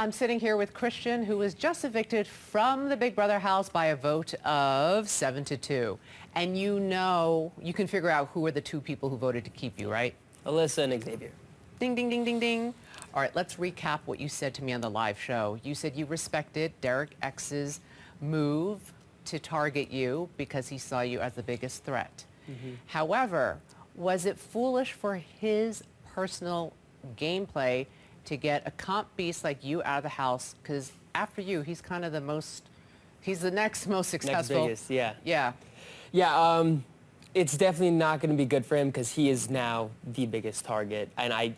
I'm sitting here with Christian, who was just evicted from the Big Brother house by a vote of 7-2. And you can figure out who are the two people who voted to keep you, right? Alyssa and Xavier. Ding, ding, ding, ding, ding. All right, let's recap what you said to me on the live show. You said you respected Derek X's move to target you because he saw you as the biggest threat. However, was it foolish for his personal gameplay to get a comp beast like you out of the house? Because after you, he's kind of he's the next most successful. Next biggest, yeah. Yeah. Yeah, it's definitely not going to be good for him because he is now the biggest target. And I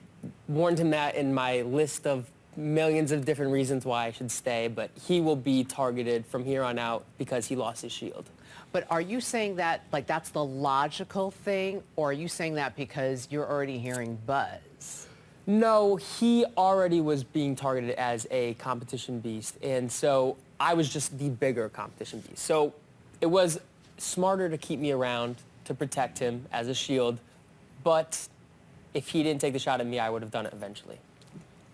warned him that in my list of millions of different reasons why I should stay, but he will be targeted from here on out because he lost his shield. But are you saying that, like, that's the logical thing, or are you saying that because you're already hearing buzz? No, he already was being targeted as a competition beast, and so I was just the bigger competition beast. So it was smarter to keep me around to protect him as a shield, but if he didn't take the shot at me, I would have done it eventually.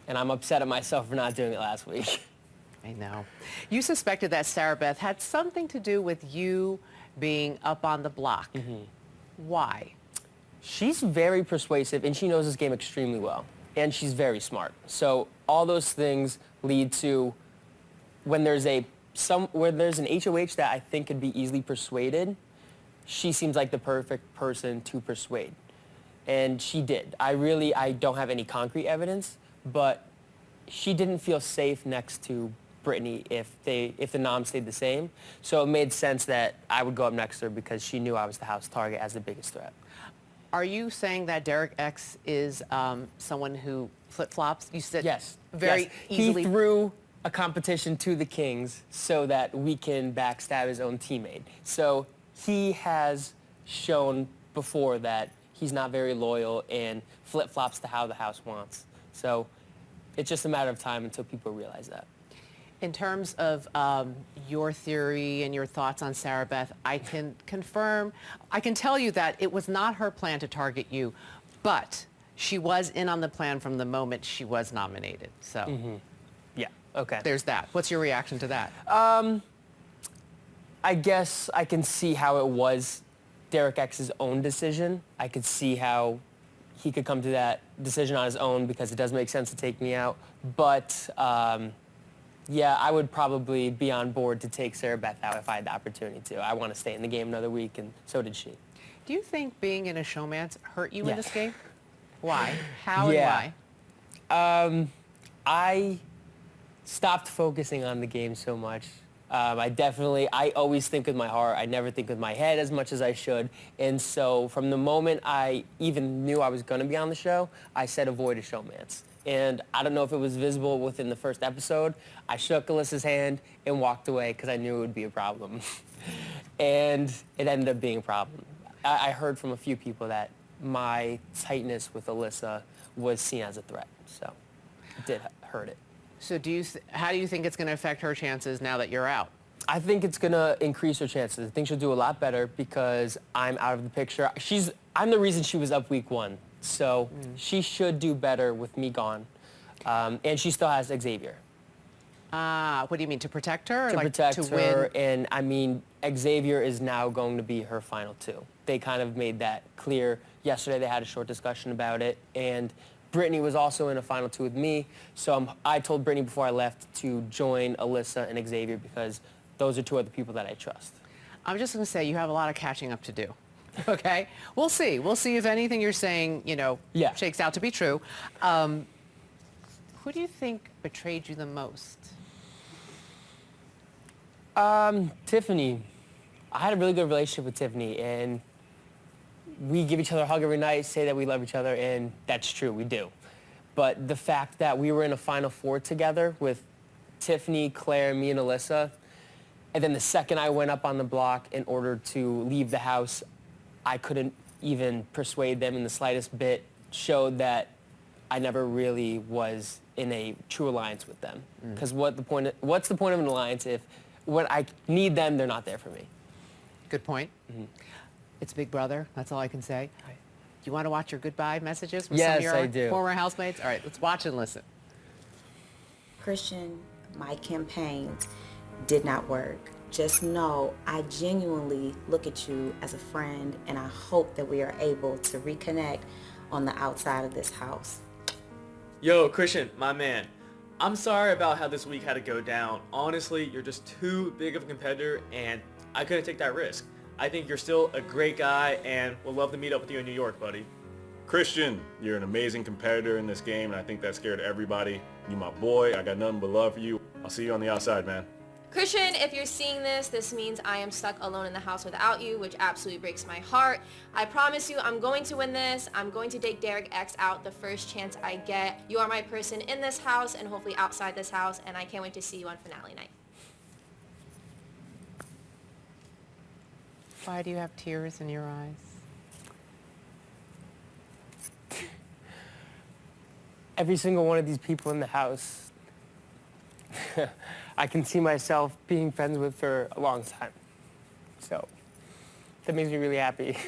And I'm upset at myself for not doing it last week. I know. You suspected that Sarah Beth had something to do with you being up on the block. Why? She's very persuasive, and she knows this game extremely well, and she's very smart. So all those things lead to when there's an HOH that I think could be easily persuaded, she seems like the perfect person to persuade. And she did. I don't have any concrete evidence, but she didn't feel safe next to Brittany if the noms stayed the same. So it made sense that I would go up next to her because she knew I was the house target as the biggest threat. Are you saying that Derek X is someone who flip-flops? You said Yes. very easily. He threw a competition to the Kings so that we can backstab his own teammate. So he has shown before that he's not very loyal and flip-flops to how the house wants. So it's just a matter of time until people realize that. In terms of your theory and your thoughts on Sarah Beth, I can tell you that it was not her plan to target you, but she was in on the plan from the moment she was nominated. So Yeah, okay. there's that. What's your reaction to that? I guess I can see how it was Derek X's own decision. I could see how he could come to that decision on his own because it does make sense to take me out. But yeah, I would probably be on board to take Sarah Beth out if I had the opportunity to. I want to stay in the game another week, and so did she. Do you think being in a showmance hurt you in Yes. this game? Why? How Yeah. and why? I stopped focusing on the game so much. I always think with my heart. I never think with my head as much as I should. And so from the moment I even knew I was going to be on the show, I said avoid a showmance. And I don't know if it was visible within the first episode. I shook Alyssa's hand and walked away because I knew it would be a problem. And it ended up being a problem. I heard from a few people that my tightness with Alyssa was seen as a threat. So it did hurt it. So how do you think it's going to affect her chances now that you're out? I think it's going to increase her chances. I think she'll do a lot better because I'm out of the picture. I'm the reason she was up week 1. So she should do better with me gone. And she still has Xavier. What do you mean, to protect her? Or To like protect to her. win? And I mean, Xavier is now going to be her final 2. They kind of made that clear. Yesterday they had a short discussion about it. And Brittany was also in a final 2 with me. So I told Brittany before I left to join Alyssa and Xavier because those are 2 other people that I trust. I'm just going to say you have a lot of catching up to do. Okay? We'll see. We'll see if anything you're saying, Yeah. shakes out to be true. Who do you think betrayed you the most? Tiffany. I had a really good relationship with Tiffany, and we give each other a hug every night, say that we love each other, and that's true, we do. But the fact that we were in a Final 4 together with Tiffany, Claire, me, and Alyssa, and then the second I went up on the block in order to leave the house, I couldn't even persuade them in the slightest bit, showed that I never really was in a true alliance with them. Because what's the point of an alliance if when I need them, they're not there for me? Good point. It's Big Brother. That's all I can say. Right. Do you want to watch your goodbye messages from Yes, some of your I do. former housemates? All right, let's watch and listen. Christian, my campaigns did not work. Just know I genuinely look at you as a friend, and I hope that we are able to reconnect on the outside of this house. Yo, Christian, my man. I'm sorry about how this week had to go down. Honestly, you're just too big of a competitor, and I couldn't take that risk. I think you're still a great guy, and would love to meet up with you in New York, buddy. Christian, you're an amazing competitor in this game, and I think that scared everybody. You my boy. I got nothing but love for you. I'll see you on the outside, man. Christian, if you're seeing this, this means I am stuck alone in the house without you, which absolutely breaks my heart. I promise you I'm going to win this. I'm going to take Derek X out the first chance I get. You are my person in this house and hopefully outside this house, and I can't wait to see you on finale night. Why do you have tears in your eyes? Every single one of these people in the house, I can see myself being friends with for a long time. So that makes me really happy.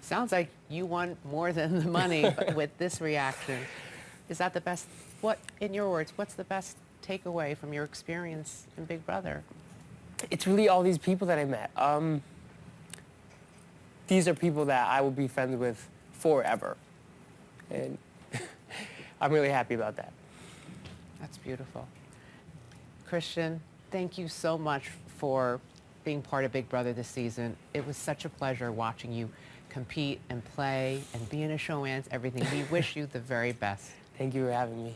Sounds like you want more than the money but with this reaction. Is that the best, what, in your words, what's the best takeaway from your experience in Big Brother? It's really all these people that I met. These are people that I will be friends with forever. And I'm really happy about that. That's beautiful. Christian, thank you so much for being part of Big Brother this season. It was such a pleasure watching you compete and play and be in a show and everything. We wish you the very best. Thank you for having me.